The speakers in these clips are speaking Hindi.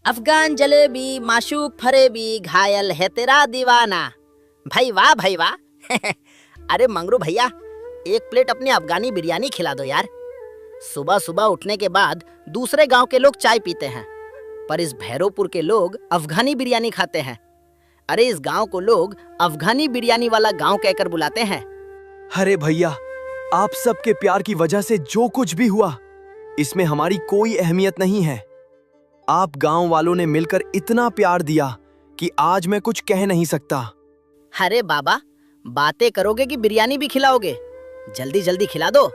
अफगान जलेबी, माशूक फरेबी, घायल है तेरा दीवाना। भाई वाह भाई वाह। अरे मंगरू भैया, एक प्लेट अपनी अफगानी बिरयानी खिला दो यार। सुबह सुबह उठने के बाद दूसरे गांव के लोग चाय पीते हैं, पर इस भैरवपुर के लोग अफगानी बिरयानी खाते हैं। अरे इस गांव को लोग अफगानी बिरयानी वाला गांव कहकर बुलाते हैं। अरे भैया, आप सबके प्यार की वजह से जो कुछ भी हुआ, इसमें हमारी कोई अहमियत नहीं है। आप गांव वालों ने मिलकर इतना प्यार दिया कि आज मैं कुछ कह नहीं सकता। अरे बाबा, बातें करोगे कि बिरयानी भी खिलाओगे? जल्दी जल्दी खिला दो,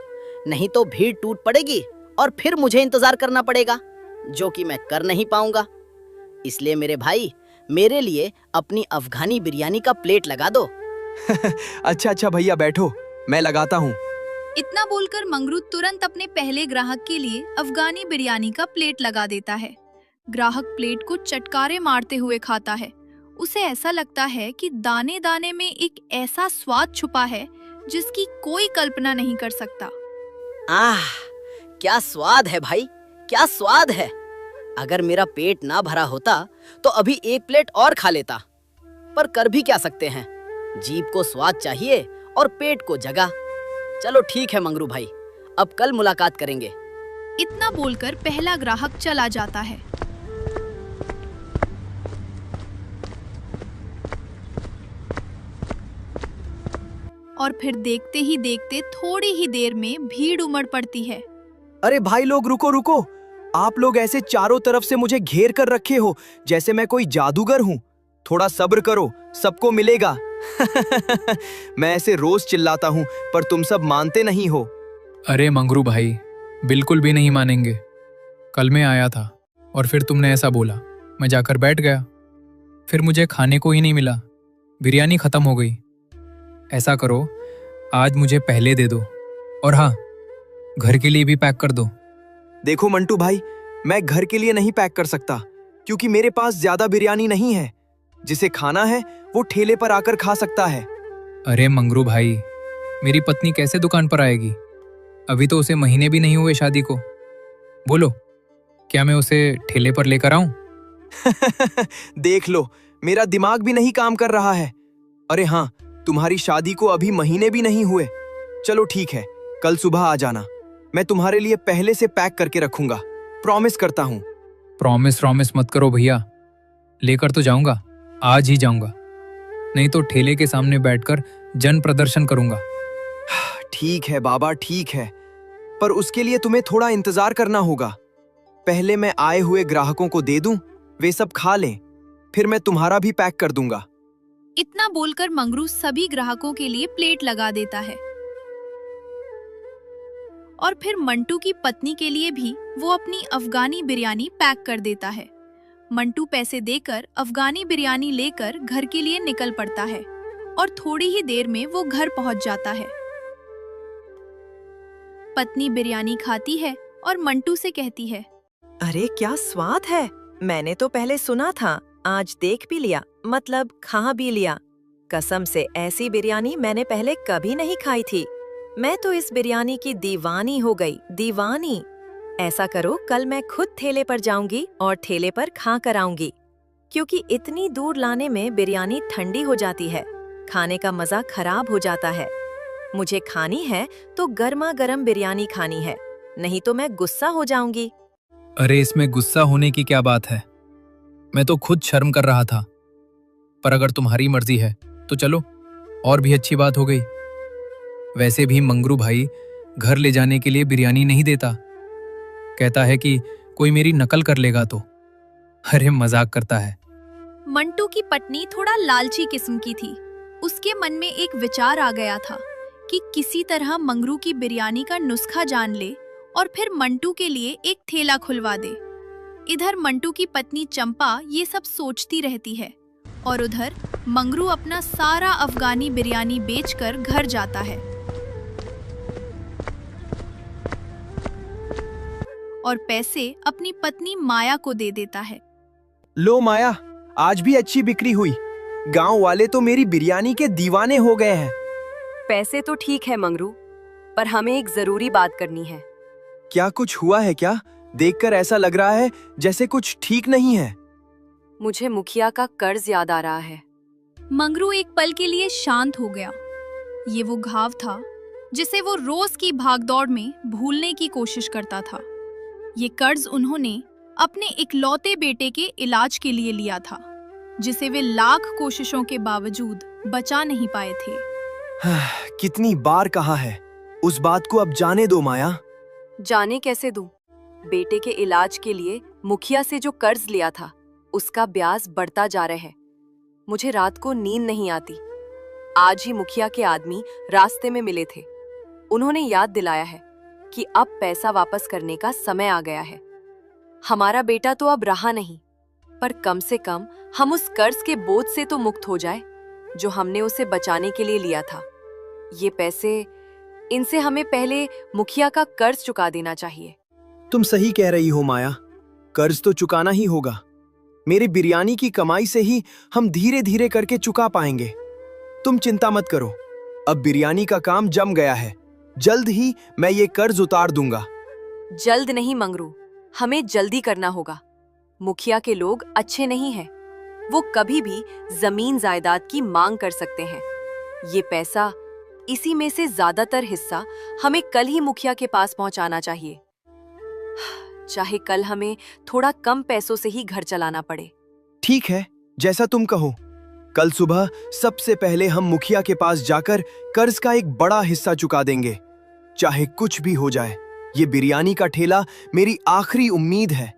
नहीं तो भीड़ टूट पड़ेगी और फिर मुझे इंतजार करना पड़ेगा, जो कि मैं कर नहीं पाऊंगा। इसलिए मेरे भाई, मेरे लिए अपनी अफगानी बिरयानी का प्लेट लगा दो। अच्छा अच्छा भैया, बैठो, मैं लगाता हूँ। इतना बोलकर मंगरू तुरंत अपने पहले ग्राहक के लिए अफगानी बिरयानी का प्लेट लगा देता है। ग्राहक प्लेट को चटकारे मारते हुए खाता है। उसे ऐसा लगता है कि दाने दाने में एक ऐसा स्वाद छुपा है जिसकी कोई कल्पना नहीं कर सकता। आह, क्या स्वाद है भाई, क्या स्वाद है। अगर मेरा पेट ना भरा होता तो अभी एक प्लेट और खा लेता, पर कर भी क्या सकते हैं। जीभ को स्वाद चाहिए और पेट को जगह। चलो ठीक है मंगरू भाई, अब कल मुलाकात करेंगे। इतना बोलकर पहला ग्राहक चला जाता है। और फिर देखते ही देखते थोड़ी ही देर में भीड़ उमड़ पड़ती है। अरे भाई लोग, रुको रुको। आप लोग ऐसे चारों तरफ से मुझे घेर कर रखे हो जैसे मैं कोई जादूगर हूँ। थोड़ा सब्र करो, सबको मिलेगा। मैं ऐसे रोज चिल्लाता हूँ, पर तुम सब मानते नहीं हो। अरे मंगरू भाई, बिल्कुल भी नहीं मानेंगे। कल मैं आया था और फिर तुमने ऐसा बोला, मैं जाकर बैठ गया। फिर मुझे खाने को ही नहीं मिला, बिरयानी खत्म हो गई। ऐसा करो, आज मुझे पहले दे दो, और हाँ, घर के लिए भी पैक कर दो। देखो मंटू भाई, मैं घर के लिए नहीं पैक कर सकता, क्योंकि मेरे पास ज्यादा बिरयानी नहीं है। जिसे खाना है वो ठेले पर आकर खा सकता है। अरे मंगरू भाई, मेरी पत्नी कैसे दुकान पर आएगी? अभी तो उसे महीने भी नहीं हुए शादी को। बोलो, क्या मैं उसे ठेले पर लेकर आऊं? देख लो, मेरा दिमाग भी नहीं काम कर रहा है। अरे हाँ, तुम्हारी शादी को अभी महीने भी नहीं हुए। चलो ठीक है, कल सुबह आ जाना। मैं तुम्हारे लिए पहले से पैक करके रखूंगा, प्रॉमिस करता हूँ। प्रॉमिस मत करो भैया, लेकर तो जाऊंगा, आज ही जाऊंगा। नहीं तो ठेले के सामने बैठकर जन प्रदर्शन करूंगा। ठीक है बाबा, ठीक है, पर उसके लिए तुम्हें थोड़ा इंतजार करना होगा। पहले मैं आए हुए ग्राहकों को दे दूं, वे सब खा लें, फिर मैं तुम्हारा भी पैक कर दूंगा। इतना बोलकर मंगरू सभी ग्राहकों के लिए प्लेट लगा देता है। और फिर मंटू की पत्नी के लिए भी वो अपनी अफगानी बिरयानी पैक कर देता है। मंटू पैसे देकर अफगानी बिरयानी लेकर घर के लिए निकल पड़ता है और थोड़ी ही देर में वो घर पहुंच जाता है। पत्नी बिरयानी खाती है और मंटू से कहती है, अरे क्या स्वाद है। मैंने तो पहले सुना था, आज देख भी लिया, मतलब खा भी लिया। कसम से ऐसी बिरयानी मैंने पहले कभी नहीं खाई थी। मैं तो इस बिरयानी की दीवानी हो गई, दीवानी। ऐसा करो, कल मैं खुद ठेले पर जाऊंगी और ठेले पर खा कर आऊंगी, क्योंकि इतनी दूर लाने में बिरयानी ठंडी हो जाती है, खाने का मजा खराब हो जाता है। मुझे खानी है तो गर्मा गर्म बिरयानी खानी है, नहीं तो मैं गुस्सा हो जाऊंगी। अरे इसमें गुस्सा होने की क्या बात है? मैं तो खुद शर्म कर रहा था, पर अगर तुम्हारी मर्जी है तो चलो, और भी अच्छी बात हो गई। वैसे भी मंगरू भाई घर ले जाने के लिए बिरयानी नहीं देता, कहता है कि कोई मेरी नकल कर लेगा तो। अरे मजाक करता है। मंटू की पत्नी थोड़ा लालची किस्म की थी। उसके मन में एक विचार आ गया था कि किसी तरह मंगरू की बिरयानी का नुस्खा जान ले और फिर मंटू के लिए एक ठेला खुलवा दे। इधर मंटू की पत्नी चंपा ये सब सोचती रहती है और उधर मंगरू अपना सारा अफगानी बिरयानी बेचकर घर जाता है और पैसे अपनी पत्नी माया को दे देता है। लो माया, आज भी अच्छी बिक्री हुई। गांव वाले तो मेरी बिरयानी के दीवाने हो गए हैं। पैसे तो ठीक है मंगरू, पर हमें एक जरूरी बात करनी है। क्या कुछ हुआ है क्या? देखकर ऐसा लग रहा है जैसे कुछ ठीक नहीं है। मुझे मुखिया का कर्ज याद आ रहा है। मंगरू एक पल के लिए शांत हो गया। ये वो घाव था जिसे वो रोज की भागदौड़ में भूलने की कोशिश करता था। ये कर्ज उन्होंने अपने इकलौते बेटे के इलाज के लिए लिया था, जिसे वे लाख कोशिशों के बावजूद बचा नहीं पाए थे। कितनी बार कहा है, उस बात को अब जाने दो माया। जाने कैसे दूं? बेटे के इलाज के लिए मुखिया से जो कर्ज लिया था, उसका ब्याज बढ़ता जा रहा है। मुझे रात को नींद नहीं आती। आज ही मुखिया के आदमी रास्ते में मिले थे। उन्होंने याद दिलाया है कि अब पैसा वापस करने का समय आ गया है। हमारा बेटा तो अब रहा नहीं, पर कम से कम हम उस कर्ज के बोझ से तो मुक्त हो जाए जो हमने उसे बचाने के लिए लिया था। ये पैसे, इनसे हमें पहले मुखिया का कर्ज चुका देना चाहिए। तुम सही कह रही हो माया, कर्ज तो चुकाना ही होगा। मेरी बिरयानी की कमाई से ही हम धीरे धीरे करके चुका पाएंगे। तुम चिंता मत करो, अब बिरयानी का काम जम गया है। जल्द ही मैं ये कर्ज उतार दूंगा। जल्द नहीं मंगरू, हमें जल्दी करना होगा। मुखिया के लोग अच्छे नहीं हैं। वो कभी भी जमीन जायदाद की मांग कर सकते हैं। ये पैसा, इसी में से ज्यादातर हिस्सा हमें कल ही मुखिया के पास पहुंचाना चाहिए, चाहे कल हमें थोड़ा कम पैसों से ही घर चलाना पड़े। ठीक है, जैसा तुम कहो। कल सुबह सबसे पहले हम मुखिया के पास जाकर कर्ज का एक बड़ा हिस्सा चुका देंगे, चाहे कुछ भी हो जाए। ये बिरयानी का ठेला मेरी आखिरी उम्मीद है।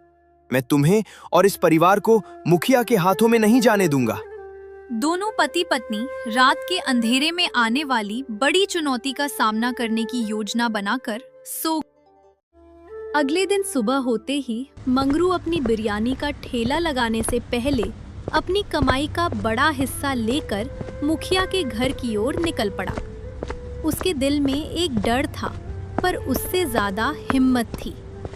मैं तुम्हें और इस परिवार को मुखिया के हाथों में नहीं जाने दूंगा। दोनों पति पत्नी रात के अंधेरे में आने वाली बड़ी चुनौती का सामना करने की योजना बनाकर सो। अगले दिन सुबह होते ही मंगरू अपनी बिरयानी का ठेला लगाने से पहले अपनी कमाई का बड़ा हिस्सा लेकर मुखिया के घर की ओर निकल पड़ा। उसके दिल में एक डर था, पर उससे ज्यादा हिम्मत थी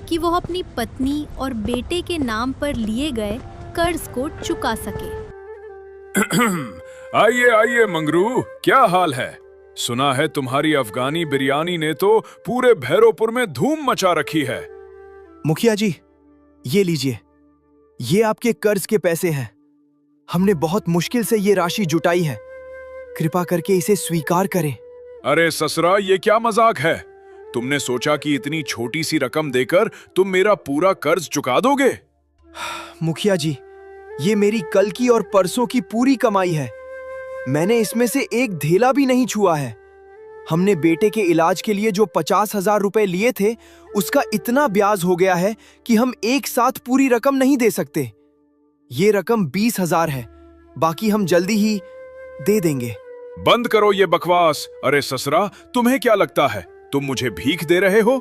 कि वो अपनी पत्नी और बेटे के नाम पर लिए गए कर्ज को चुका सके। आइए आइए मंगरू, क्या हाल है? सुना है तुम्हारी अफगानी बिरयानी ने तो पूरे भैरोपुर में धूम मचा रखी है। मुखिया जी, ये लीजिए, ये आपके कर्ज के पैसे हैं। हमने बहुत मुश्किल से ये राशि जुटाई है, कृपा करके इसे स्वीकार करें। अरे ससुरा, ये क्या मजाक है? तुमने सोचा कि इतनी छोटी सी रकम देकर तुम मेरा पूरा कर्ज चुका दोगे? मुखिया जी, ये मेरी कल की और परसों की पूरी कमाई है। मैंने इसमें से एक धेला भी नहीं छुआ है। हमने बेटे के इलाज के लिए जो 50,000 रुपए लिए थे, उसका इतना ब्याज हो गया है कि हम एक साथ पूरी रकम नहीं दे सकते। ये रकम 20,000 है, बाकी हम जल्दी ही दे देंगे। बंद करो ये बकवास। अरे ससुरा, तुम्हें क्या लगता है तुम मुझे भीख दे रहे हो?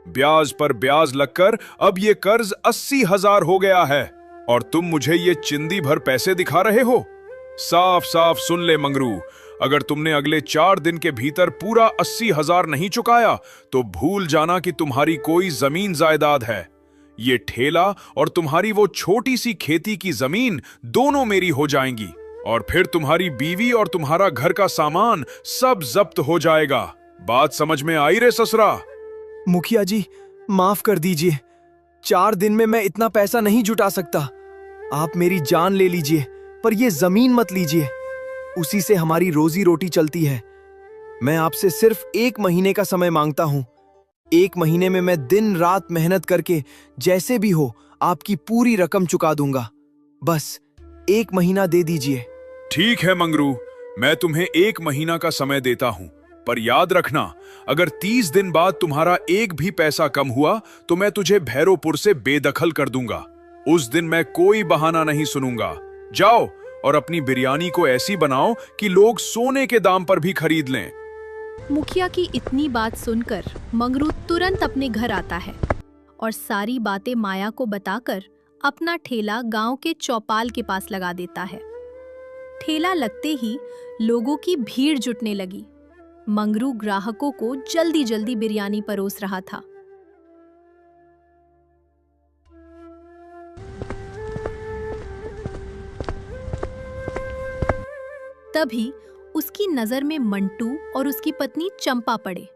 ब्याज पर ब्याज लगकर अब ये कर्ज 80,000 हो गया है और तुम मुझे ये चिंदी भर पैसे दिखा रहे हो। साफ साफ सुन ले मंगरू, अगर तुमने अगले 4 दिन के भीतर पूरा 80,000 नहीं चुकाया तो भूल जाना कि तुम्हारी कोई जमीन जायदाद है। ये ठेला और तुम्हारी वो छोटी सी खेती की जमीन दोनों मेरी हो जाएंगी और फिर तुम्हारी बीवी और तुम्हारा घर का सामान सब जब्त हो जाएगा। बात समझ में आई रे ससुरा? मुखिया जी, माफ कर दीजिए। 4 दिन में मैं इतना पैसा नहीं जुटा सकता। आप मेरी जान ले लीजिए, पर यह जमीन मत लीजिए। उसी से हमारी रोजी रोटी चलती है। मैं आपसे सिर्फ 1 महीने का समय मांगता हूं। 1 महीने में मैं दिन रात मेहनत करके जैसे भी हो आपकी पूरी रकम चुका दूंगा। बस 1 महीना दे दीजिए। ठीक है मंगरू, मैं तुम्हें 1 महीना का समय देता हूं, पर याद रखना, अगर 30 दिन बाद तुम्हारा एक भी पैसा कम हुआ तो मैं तुझे भैरोपुर से बेदखल कर दूंगा। उस दिन मैं कोई बहाना नहीं सुनूंगा। जाओ और अपनी बिरयानी को ऐसी बनाओ कि लोग सोने के दाम पर भी खरीद लें। मुखिया की इतनी बात सुनकर मंगरू तुरंत अपने घर आता है और सारी बातें माया को बताकर अपना ठेला गांव के चौपाल के पास लगा देता है। ठेला लगते ही लोगों की भीड़ जुटने लगी। मंगरू ग्राहकों को जल्दी जल्दी बिरयानी परोस रहा था। तभी उसकी नजर में मंटू और उसकी पत्नी चंपा पड़े।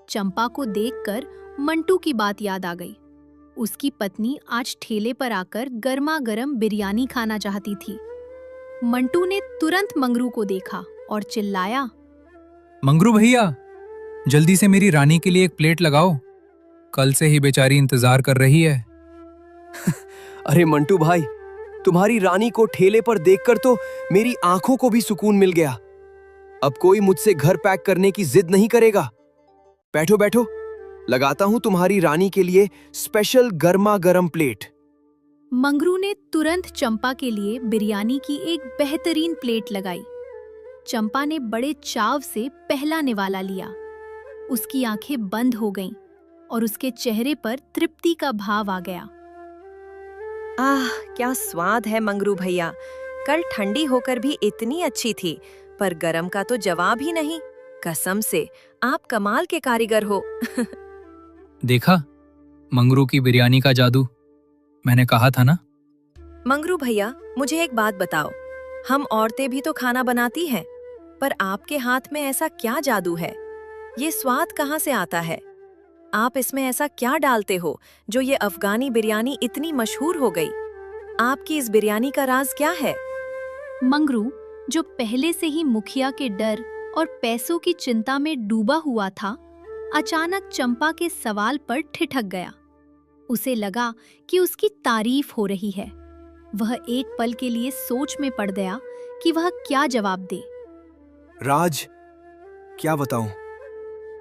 चंपा को देखकर मंटू की बात याद आ गई। उसकी पत्नी आज ठेले पर आकर गर्मा गर्म बिरयानी खाना चाहती थी। मंटू ने तुरंत मंगरू को देखा और चिल्लाया, मंगरू भैया, जल्दी से मेरी रानी के लिए एक प्लेट लगाओ। कल से ही बेचारी इंतजार कर रही है। अरे मंटू भाई, तुम्हारी रानी को ठेले पर देखकर तो मेरी आंखों को भी सुकून मिल गया। अब कोई मुझसे घर पैक करने की जिद नहीं करेगा। बैठो बैठो, लगाता हूं तुम्हारी रानी के लिए स्पेशल गर्मा गर्म प्लेट। मंगरू ने तुरंत चंपा के लिए बिरयानी की एक बेहतरीन प्लेट लगाई। चंपा ने बड़े चाव से पहला निवाला लिया। उसकी आंखें बंद हो गईं और उसके चेहरे पर तृप्ति का भाव आ गया। आह, क्या स्वाद है मंगरू भैया। कल ठंडी होकर भी इतनी अच्छी थी, पर गरम का तो जवाब ही नहीं। कसम से आप कमाल के कारीगर हो। देखा मंगरू की बिरयानी का जादू, मैंने कहा था ना। मंगरू भैया, मुझे एक बात बताओ, हम औरतें भी तो खाना बनाती हैं, पर आपके हाथ में ऐसा क्या जादू है? ये स्वाद कहाँ से आता है? आप इसमें ऐसा क्या डालते हो जो ये अफगानी बिरयानी इतनी मशहूर हो गई? आपकी इस बिरयानी का राज क्या है? मंगरू, जो पहले से ही मुखिया के डर और पैसों की चिंता में डूबा हुआ था, अचानक चंपा के सवाल पर ठिठक गया। उसे लगा कि उसकी तारीफ हो रही है। वह एक पल के लिए सोच में पड़ गया कि वह क्या जवाब दे। राज, क्या बताऊं,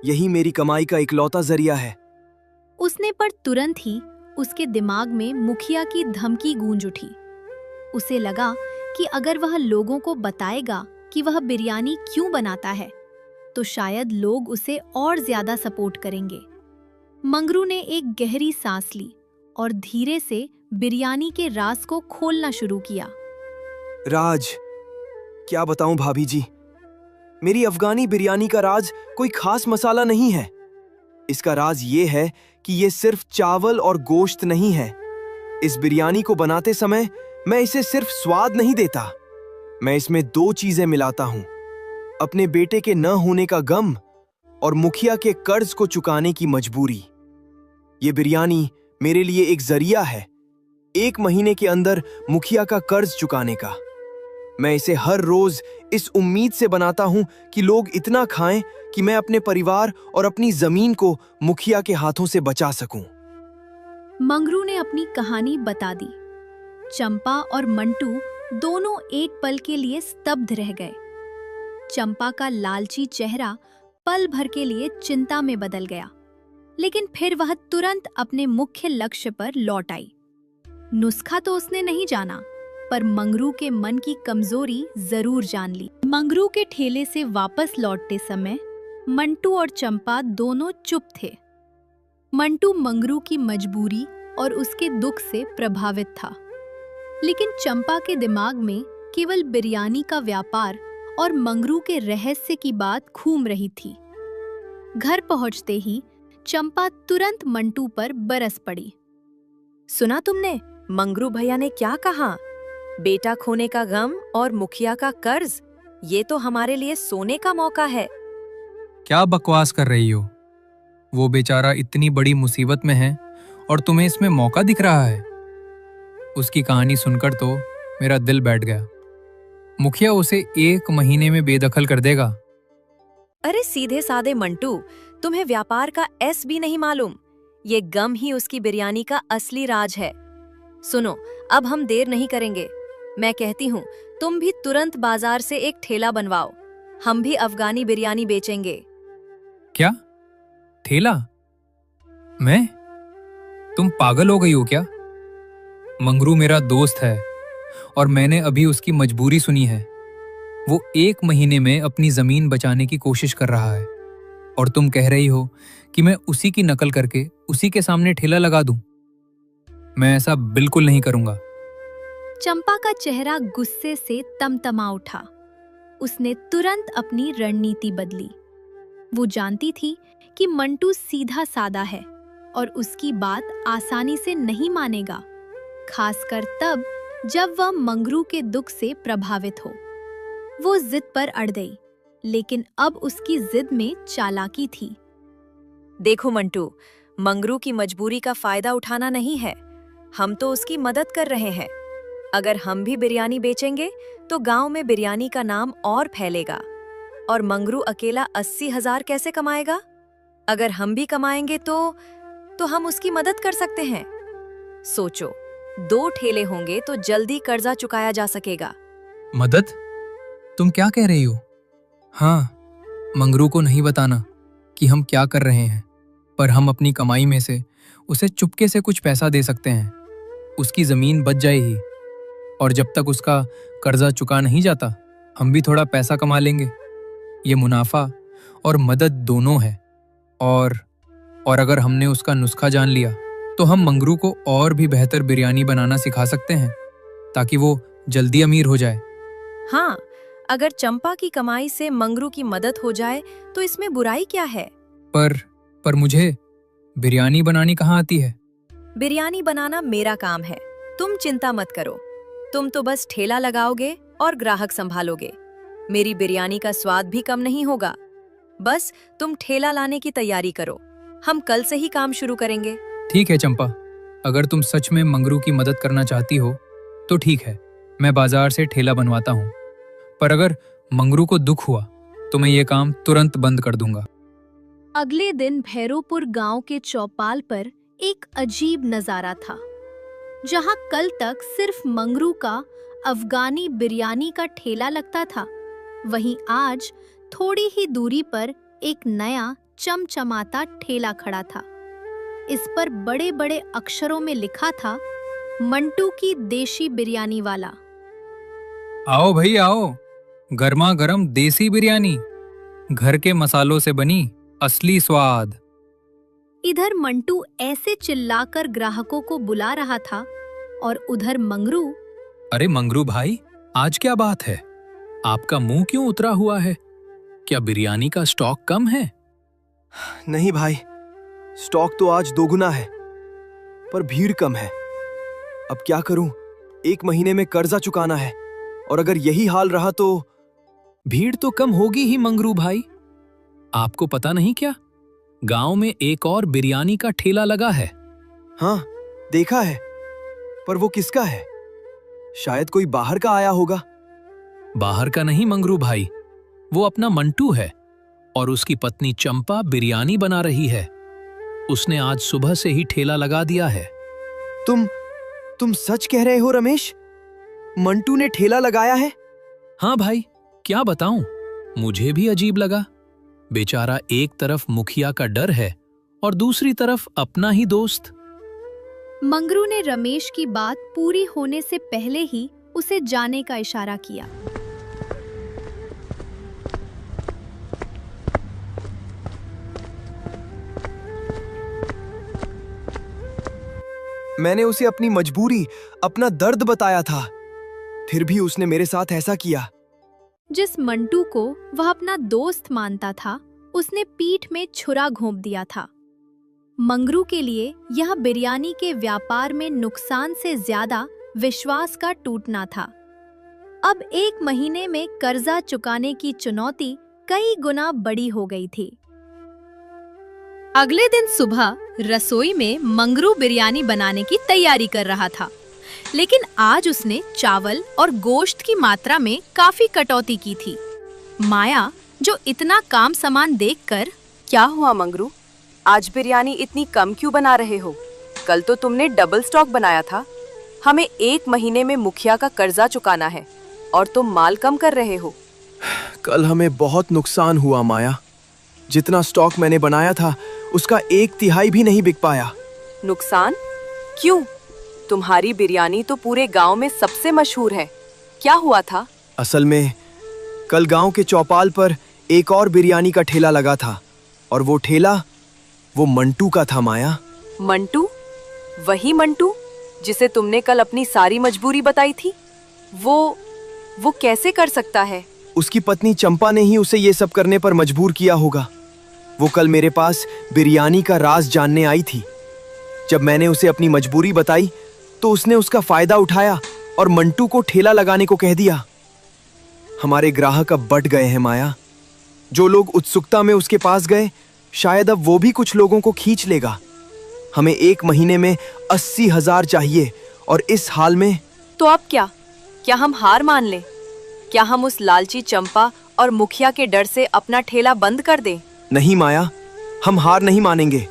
यही मेरी कमाई का इकलौता जरिया है। उसने पर तुरंत ही उसके दिमाग में मुखिया की धमकी गूंज उठी। उसे लगा कि अगर वह लोगों को बताएगा कि वह बिरयानी क्यों बनाता है, तो शायद लोग उसे और ज्यादा सपोर्ट करेंगे। मंगरू ने एक गहरी सांस ली और धीरे से बिरयानी के राज को खोलना शुरू किया। राज, क्या बताऊं भाभी जी, मेरी अफगानी बिरयानी का राज कोई खास मसाला नहीं है। इसका राज ये है कि ये सिर्फ चावल और गोश्त नहीं है। इस बिरयानी को बनाते समय मैं इसे सिर्फ स्वाद नहीं देता, मैं इसमें दो चीजें मिलाता हूं, अपने बेटे के न होने का गम और मुखिया के कर्ज को चुकाने की मजबूरी। ये बिरयानी मेरे लिए एक जरिया है, 1 महीने के अंदर मुखिया का कर्ज चुकाने का। मैं इसे हर रोज इस उम्मीद से बनाता हूं कि लोग इतना खाएं कि मैं अपने परिवार और अपनी जमीन को मुखिया के हाथों से बचा सकूं। मंगरू ने अपनी कहानी बता दी। चंपा और मंटू दोनों एक पल के लिए स्तब्ध रह गए। चंपा का लालची चेहरा पल भर के लिए चिंता में बदल गया, लेकिन फिर वह तुरंत अपने मुख्य लक्ष्य पर लौट आई। नुस्खा तो उसने नहीं जाना, पर मंगरू के मन की कमजोरी जरूर जान ली। मंगरू के ठेले से वापस लौटते समय मंटू और चंपा दोनों चुप थे। मंटू मंगरू की मजबूरी और उसके दुख से प्रभावित था, लेकिन चंपा के दिमाग में केवल बिरयानी का व्यापार और मंगरू के रहस्य की बात घूम रही थी। घर पहुंचते ही चंपा तुरंत मंटू पर बरस पड़ी। सुना तुमने मंगरू भैया ने क्या कहा? बेटा खोने का गम और मुखिया का कर्ज, ये तो हमारे लिए सोने का मौका है। क्या बकवास कर रही हो? वो बेचारा इतनी बड़ी मुसीबत में है और तुम्हें इसमें मौका दिख रहा है? उसकी कहानी सुनकर तो मेरा दिल बैठ गया। मुखिया उसे 1 महीने में बेदखल कर देगा। अरे सीधे साधे मंटू, तुम्हें व्यापार का एस भी नहीं मालूम। ये गम ही उसकी बिरयानी का असली राज है। सुनो, अब हम देर नहीं करेंगे। मैं कहती हूँ तुम भी तुरंत बाजार से एक ठेला बनवाओ, हम भी अफगानी बिरयानी बेचेंगे। क्या? ठेला? मैं? तुम पागल हो गई हो क्या? मंगरू मेरा दोस्त है और मैंने अभी उसकी मजबूरी सुनी है। वो 1 महीने में अपनी जमीन बचाने की कोशिश कर रहा है और तुम कह रही हो कि मैं उसी की नकल करके उसी के सामने ठेला लगा दूं। मैं ऐसा बिल्कुल नहीं करूंगा। चंपा का चेहरा गुस्से से तमतमा उठा। उसने तुरंत अपनी रणनीति बदली। वो जानती थी कि मंटू सीधा सादा है और उसकी बात आसानी से नहीं मानेगा, खासकर तब जब वह मंगरू के दुख से प्रभावित हो। वो जिद पर अड़ गई, लेकिन अब उसकी जिद में चालाकी थी। देखो मंटू, मंगरू की मजबूरी का फायदा उठाना नहीं है, हम तो उसकी मदद कर रहे हैं। अगर हम भी बिरयानी बेचेंगे तो गांव में बिरयानी का नाम और फैलेगा। और मंगरू अकेला 80,000 कैसे कमाएगा? अगर हम भी कमाएंगे तो हम उसकी मदद कर सकते हैं। सोचो, 2 ठेले होंगे तो जल्दी कर्जा चुकाया जा सकेगा। मदद? तुम क्या कह रही हो? हाँ, मंगरू को नहीं बताना कि हम क्या कर रहे हैं, पर हम अपनी कमाई में से उसे चुपके से कुछ पैसा दे सकते हैं। उसकी जमीन बच जाएगी और जब तक उसका कर्जा चुका नहीं जाता, हम भी थोड़ा पैसा कमा लेंगे। ये मुनाफा और मदद दोनों है। और अगर हमने उसका नुस्खा जान लिया तो हम मंगरू को और भी बेहतर बिरयानी बनाना सिखा सकते हैं ताकि वो जल्दी अमीर हो जाए। हाँ, अगर चंपा की कमाई से मंगरू की मदद हो जाए तो इसमें बुराई क्या है? पर मुझे बिरयानी बनानी कहाँ आती है? बिरयानी बनाना मेरा काम है, तुम चिंता मत करो। तुम तो बस ठेला लगाओगे और ग्राहक संभालोगे। मेरी बिरयानी का स्वाद भी कम नहीं होगा। बस तुम ठेला लाने की तैयारी करो, हम कल से ही काम शुरू करेंगे। ठीक है चंपा, अगर तुम सच में मंगरू की मदद करना चाहती हो तो ठीक है, मैं बाजार से ठेला बनवाता हूँ। पर अगर मंगरू को दुख हुआ तो मैं ये काम तुरंत बंद कर दूंगा। अगले दिन भैरोपुर गांव के चौपाल पर एक अजीब नजारा था। जहां कल तक सिर्फ मंगरू का अफगानी बिरयानी का ठेला लगता था, वहीं आज थोड़ी ही दूरी पर एक नया चमचमाता ठेला खड़ा था। इस पर बड़े बड़े अक्षरों में लिखा था, मंटू की देशी बिरयानी वाला। आओ भाई आओ, गर्मा गर्म देसी बिरयानी, घर के मसालों से बनी असली स्वाद। इधर मंटू ऐसे चिल्लाकर ग्राहकों को बुला रहा था और उधर मंगरू। अरे मंगरू भाई, आज क्या बात है? आपका मुंह क्यों उतरा हुआ है? क्या बिरयानी का स्टॉक कम है? नहीं भाई, स्टॉक तो आज 2 गुना है, पर भीड़ कम है। अब क्या करूं? 1 महीने में कर्जा चुकाना है और अगर यही हाल रहा तो। भीड़ तो कम होगी ही मंगरू भाई। आपको पता नहीं क्या, गांव में एक और बिरयानी का ठेला लगा है। हाँ, देखा है, पर वो किसका है? शायद कोई बाहर का आया होगा। बाहर का नहीं मंगरू भाई, वो अपना मंटू है और उसकी पत्नी चंपा बिरयानी बना रही है। उसने आज सुबह से ही ठेला लगा दिया है। तुम सच कह रहे हो रमेश? मंटू ने ठेला लगाया है? हाँ भाई, क्या बताऊं, मुझे भी अजीब लगा। बेचारा एक तरफ मुखिया का डर है और दूसरी तरफ अपना ही दोस्त। मंगरू ने रमेश की बात पूरी होने से पहले ही उसे जाने का इशारा किया। मैंने उसे अपनी मजबूरी, अपना दर्द बताया था, फिर भी उसने मेरे साथ ऐसा किया। जिस मंटू को वह अपना दोस्त मानता था, उसने पीठ में छुरा घोंप दिया था। मंगरू के लिए यह बिरयानी के व्यापार में नुकसान से ज्यादा विश्वास का टूटना था। अब 1 महीने में कर्जा चुकाने की चुनौती कई गुना बड़ी हो गई थी। अगले दिन सुबह रसोई में मंगरू बिरयानी बनाने की तैयारी कर रहा था, लेकिन आज उसने चावल और गोश्त की मात्रा में काफी कटौती की थी। माया, जो इतना काम सामान देखकर, क्या हुआ मंगरू, आज बिरयानी इतनी कम क्यों बना रहे हो? कल तो तुमने डबल स्टॉक बनाया था। हमें 1 महीने में मुखिया का कर्जा चुकाना है और तुम माल कम कर रहे हो। कल हमें बहुत नुकसान हुआ माया। जितना स्टॉक मैंने बनाया था उसका 1/3 भी नहीं बिक पाया। नुकसान? क्यों? तुम्हारी बिरयानी तो पूरे गांव में सबसे मशहूर है। क्या हुआ था? असल में कल गांव के चौपाल पर एक और बिरयानी का ठेला लगा था और वो ठेला वो मंटू का था माया। मंटू? वही मंटू जिसे तुमने कल अपनी सारी मजबूरी बताई थी? वो कैसे कर सकता है? उसकी पत्नी चंपा ने ही उसे ये सब करने पर मजबूर किया होगा। वो कल मेरे पास बिरयानी का राज जानने आई थी। जब मैंने उसे अपनी मजबूरी बताई तो उसने उसका फायदा उठाया और मंटू को ठेला लगाने को कह दिया। हमारे ग्राहक अब बढ़ गए हैं माया। जो लोग उत्सुकता में उसके पास गए, शायद अब वो भी कुछ लोगों को खींच लेगा। हमें 1 महीने में 80,000 चाहिए और इस हाल में। तो अब क्या? क्या हम हार मान लें? क्या हम उस लालची चंपा और मुखिया के डर से अपना ठेला बंद कर दें? नहीं माया, हम हार नहीं मानेंगे।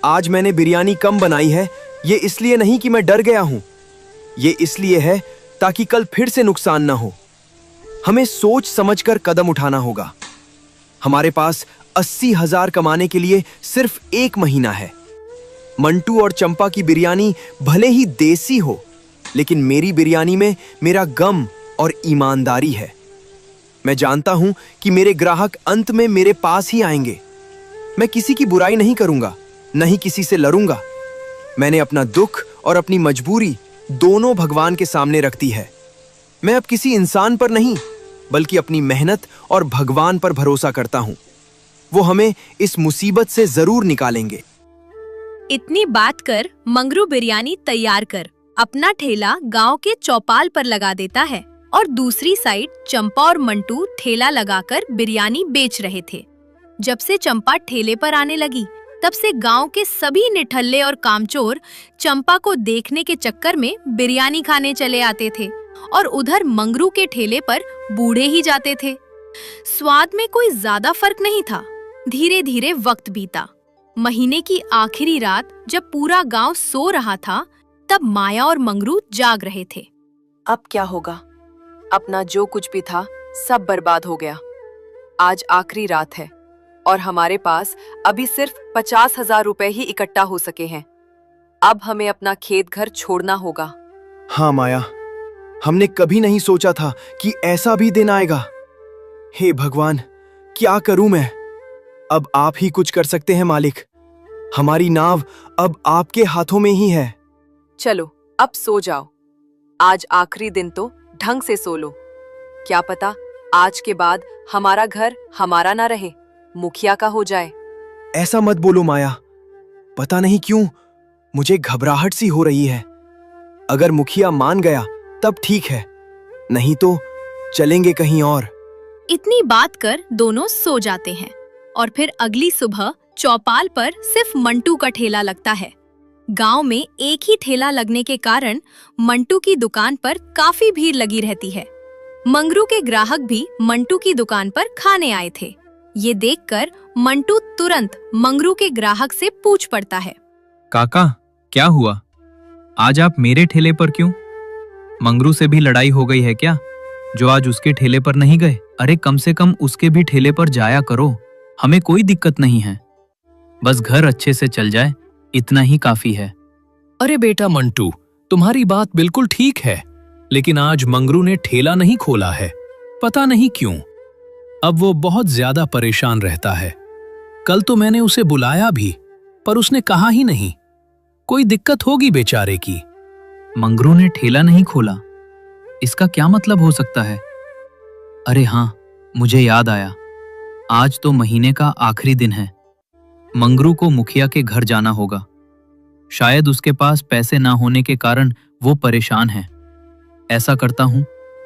आज मैंने बिरयानी कम बनाई है, ये इसलिए नहीं कि मैं डर गया हूँ, ये इसलिए है ताकि कल फिर से नुकसान ना हो। हमें सोच समझकर कदम उठाना होगा। हमारे पास 80,000 कमाने के लिए सिर्फ 1 महीना है। मंटू और चंपा की बिरयानी भले ही देसी हो, लेकिन मेरी बिरयानी में मेरा गम और ईमानदारी है। मैं जानता हूं कि मेरे ग्राहक अंत में मेरे पास ही आएंगे। मैं किसी की बुराई नहीं करूंगा, नहीं किसी से लड़ूंगा। मैंने अपना दुख और अपनी मजबूरी दोनों भगवान के सामने रख दी है। मैं अब किसी इंसान पर नहीं, बल्कि अपनी मेहनत और भगवान पर भरोसा करता हूं। वो हमें इस मुसीबत से जरूर निकालेंगे। इतनी बात कर मंगरू बिरयानी तैयार कर अपना ठेला गांव के चौपाल पर लगा देता है और दूसरी साइड चंपा और मंटू ठेला लगाकर बिरयानी बेच रहे थे। जब से चंपा ठेले पर आने लगी, तब से गांव के सभी निठल्ले और कामचोर चंपा को देखने के चक्कर में बिरयानी खाने चले आते थे और उधर मंगरू के ठेले पर बूढ़े ही जाते थे। स्वाद में कोई ज्यादा फर्क नहीं था। धीरे धीरे वक्त बीता। महीने की आखिरी रात जब पूरा गांव सो रहा था, तब माया और मंगरू जाग रहे थे। अब क्या होगा? अपना जो कुछ भी था सब बर्बाद हो गया। आज आखिरी रात है और हमारे पास अभी सिर्फ 50,000 रुपए ही इकट्ठा हो सके हैं। अब हमें अपना खेत घर छोड़ना होगा। हाँ माया, हमने कभी नहीं सोचा था कि ऐसा भी दिन आएगा। हे भगवान, क्या करूं मैं? अब आप ही कुछ कर सकते हैं मालिक। हमारी नाव अब आपके हाथों में ही है। चलो अब सो जाओ। आज आखिरी दिन तो ढंग से सो लो। क्या पता आज के बाद हमारा घर हमारा ना रहे, मुखिया का हो जाए। ऐसा मत बोलो माया, पता नहीं क्यों मुझे घबराहट सी हो रही है। अगर मुखिया मान गया तब ठीक है, नहीं तो चलेंगे कहीं और। इतनी बात कर दोनों सो जाते हैं और फिर अगली सुबह चौपाल पर सिर्फ मंटू का ठेला लगता है। गांव में एक ही ठेला लगने के कारण मंटू की दुकान पर काफी भीड़ लगी रहती है। मंगरू के ग्राहक भी मंटू की दुकान पर खाने आए थे। ये देखकर मंटू तुरंत मंगरू के ग्राहक से पूछ पड़ता है, काका क्या हुआ? आज आप मेरे ठेले पर क्यों? मंगरू से भी लड़ाई हो गई है क्या, जो आज उसके ठेले पर नहीं गए? अरे कम से कम उसके भी ठेले पर जाया करो, हमें कोई दिक्कत नहीं है। बस घर अच्छे से चल जाए, इतना ही काफी है। अरे बेटा मंटू, तुम्हारी बात बिल्कुल ठीक है, लेकिन आज मंगरू ने ठेला नहीं खोला है, पता नहीं क्यों। अब वो बहुत ज्यादा परेशान रहता है। कल तो मैंने उसे बुलाया भी, पर उसने कहा ही नहीं। कोई दिक्कत होगी बेचारे की। मंगरू ने ठेला नहीं खोला, इसका क्या मतलब हो सकता है? अरे हाँ, मुझे याद आया, आज तो महीने का आखिरी दिन है। मंगरू को मुखिया के घर जाना होगा। शायद उसके पास पैसे ना होने के कारण वो परेशान है। ऐसा करता हूँ,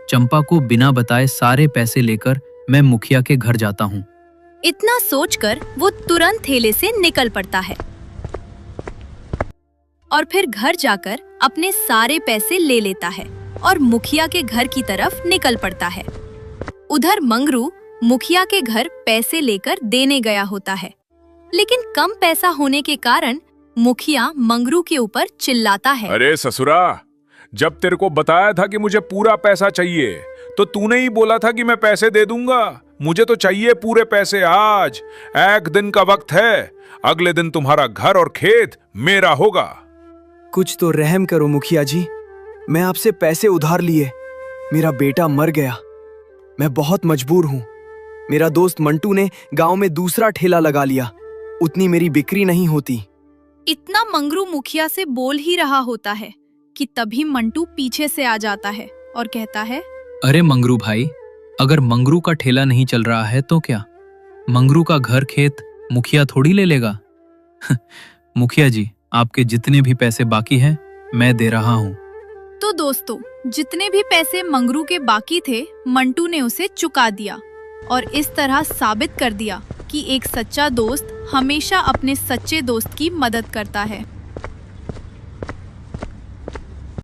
चंपा को बिना बताए सारे पैसे लेकर मैं मुखिया के घर जाता हूँ। इतना सोचकर वो तुरंत ठेले से निकल पड़ता है और फिर घर जाकर अपने सारे पैसे ले लेता है और मुखिया के घर की तरफ निकल पड़ता है। उधर मंगरू मुखिया के घर पैसे लेकर देने गया होता है, लेकिन कम पैसा होने के कारण मुखिया मंगरू के ऊपर चिल्लाता है, अरे ससुरा, जब तेरे को बताया था कि मुझे पूरा पैसा चाहिए, तो तूने ही बोला था कि मैं पैसे दे दूंगा। मुझे तो चाहिए पूरे पैसे आज। 1 दिन का वक्त है, अगले दिन तुम्हारा घर और खेत मेरा होगा। कुछ तो रहम करो मुखिया जी, मैं आपसे पैसे उधार लिए। मेरा बेटा मर गया, मैं बहुत मजबूर हूँ। मेरा दोस्त मंटू ने गांव में दूसरा ठेला लगा लिया, उतनी मेरी बिक्री नहीं होती। इतना मंगरू मुखिया से बोल ही रहा होता है कि तभी मंटू पीछे से आ जाता है और कहता है, अरे मंगरू भाई, अगर मंगरू का ठेला नहीं चल रहा है तो क्या मंगरू का घर खेत मुखिया थोड़ी ले लेगा? मुखिया जी, आपके जितने भी पैसे बाकी हैं मैं दे रहा हूँ। तो दोस्तों, जितने भी पैसे मंगरू के बाकी थे मंटू ने उसे चुका दिया और इस तरह साबित कर दिया कि एक सच्चा दोस्त हमेशा अपने सच्चे दोस्त की मदद करता है।